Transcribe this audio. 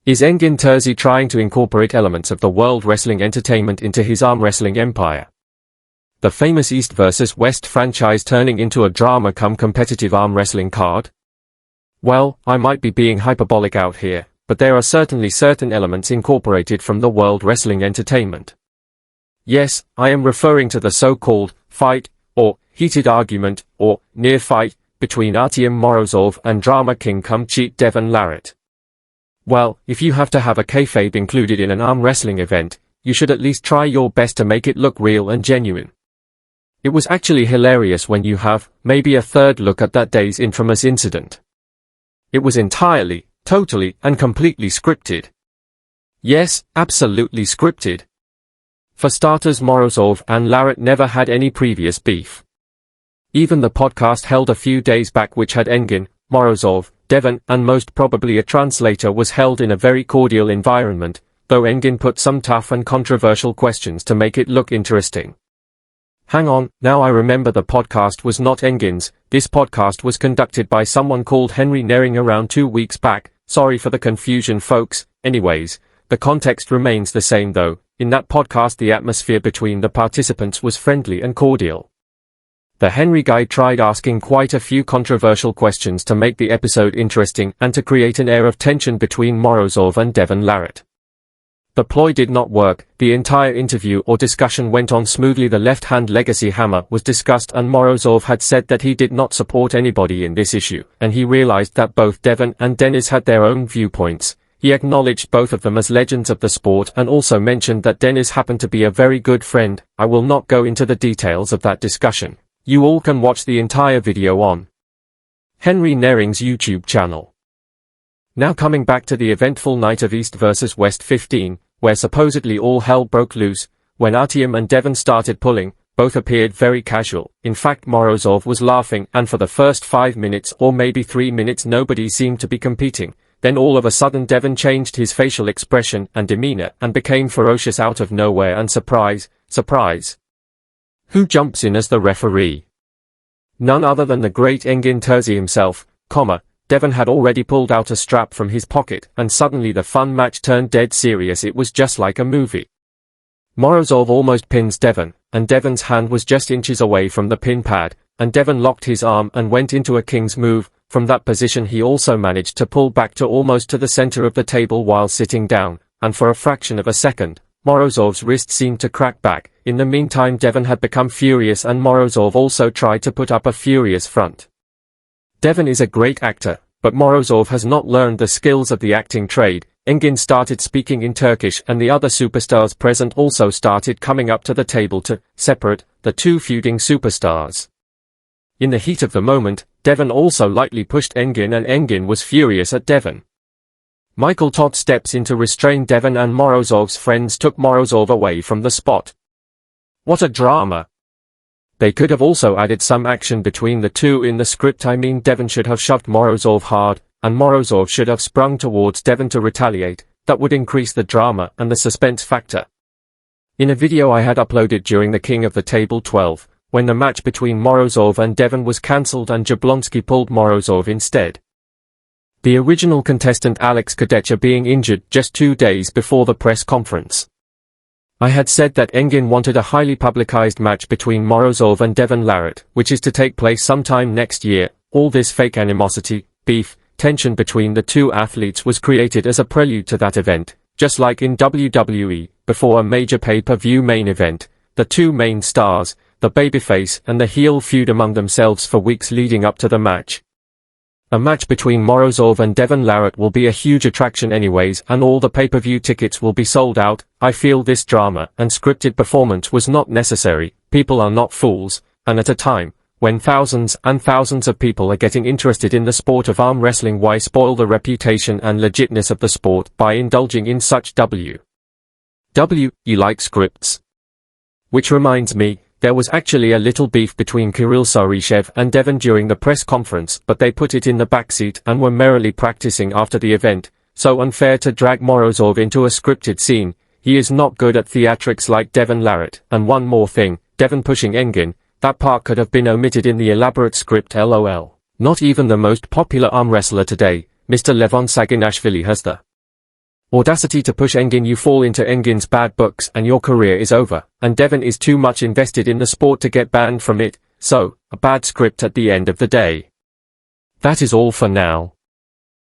Is Engin Terzi trying to incorporate elements of the world wrestling entertainment into his arm wrestling empire? The famous East vs West franchise turning into a drama-come-competitive arm wrestling card? Well, I might be being hyperbolic out here, but there are certainly certain elements incorporated from the world wrestling entertainment. Yes, I am referring to the so-called fight, or heated argument, or near fight, between Artyom Morozov and drama king-cum-cheat Devon Larratt. Well, if you have to have a kayfabe included in an arm wrestling event, you should at least try your best to make it look real and genuine. It was actually hilarious when you have, maybe a third look at that day's infamous incident. It was entirely, totally, and completely scripted. Yes, absolutely scripted. For starters, Morozov and Larratt never had any previous beef. Even the podcast held a few days back, which had Engin, Morozov, Devon, and most probably a translator, was held in a very cordial environment, though Engin put some tough and controversial questions to make it look interesting. Hang on, now I remember, the podcast was not Engin's. This podcast was conducted by someone called Henry Nering around 2 weeks back. Sorry for the confusion, folks. Anyways, the context remains the same though. In that podcast the atmosphere between the participants was friendly and cordial. The Henry guy tried asking quite a few controversial questions to make the episode interesting and to create an air of tension between Morozov and Devon Larratt. The ploy did not work. The entire interview or discussion went on smoothly. The left-hand legacy hammer was discussed and Morozov had said that he did not support anybody in this issue, and he realized that both Devon and Dennis had their own viewpoints. He acknowledged both of them as legends of the sport and also mentioned that Dennis happened to be a very good friend. I will not go into the details of that discussion. You all can watch the entire video on Henry Nering's YouTube channel. Now coming back to the eventful night of East vs West 15, where supposedly all hell broke loose, when Artyom and Devon started pulling, both appeared very casual. In fact, Morozov was laughing, and for the first 5 minutes or maybe 3 minutes nobody seemed to be competing. Then all of a sudden Devon changed his facial expression and demeanor and became ferocious out of nowhere, and surprise, surprise. Who jumps in as the referee? None other than the great Engin Terzi himself, Devon had already pulled out a strap from his pocket, and suddenly the fun match turned dead serious. It was just like a movie. Morozov almost pins Devon, and Devon's hand was just inches away from the pin pad, and Devon locked his arm and went into a king's move. From that position he also managed to pull back to almost to the center of the table while sitting down, and for a fraction of a second, Morozov's wrist seemed to crack back. In the meantime Devon had become furious and Morozov also tried to put up a furious front. Devon is a great actor, but Morozov has not learned the skills of the acting trade. Engin started speaking in Turkish and the other superstars present also started coming up to the table to separate the two feuding superstars. In the heat of the moment, Devon also lightly pushed Engin and Engin was furious at Devon. Todd steps in to restrain Devon and Morozov's friends took Morozov away from the spot. What a drama! They could have also added some action between the two in the script. I mean, Devon should have shoved Morozov hard, and Morozov should have sprung towards Devon to retaliate. That would increase the drama and the suspense factor. In a video I had uploaded during the King of the Table 12, when the match between Morozov and Devon was cancelled and Jablonski pulled Morozov instead. The original contestant Alex Kadecha being injured just 2 days before the press conference. I had said that Engin wanted a highly publicized match between Morozov and Devon Larratt, which is to take place sometime next year. All this fake animosity, beef, tension between the two athletes was created as a prelude to that event, just like in WWE, before a major pay-per-view main event. The two main stars, the babyface and the heel, feud among themselves for weeks leading up to the match. A match between Morozov and Devon Larratt will be a huge attraction anyways, and all the pay-per-view tickets will be sold out. I feel this drama and scripted performance was not necessary. People are not fools, and at a time when thousands and thousands of people are getting interested in the sport of arm wrestling, why spoil the reputation and legitness of the sport by indulging in such WWE-like scripts? Which reminds me, there was actually a little beef between Kirillsarychev and Devon during the press conference, but they put it in the backseat and were merrily practicing after the event. So unfair to drag Morozov into a scripted scene. He is not good at theatrics like Devon Larratt. And one more thing, Devon pushing Engin, that part could have been omitted in the elaborate script. LOL. Not even the most popular arm wrestler today, Mr. Levansaginashvili, has the Audacity to push Engin. You fall into Engin's bad books and your career is over, and Devon is too much invested in the sport to get banned from it, so, a bad script at the end of the day. That is all for now.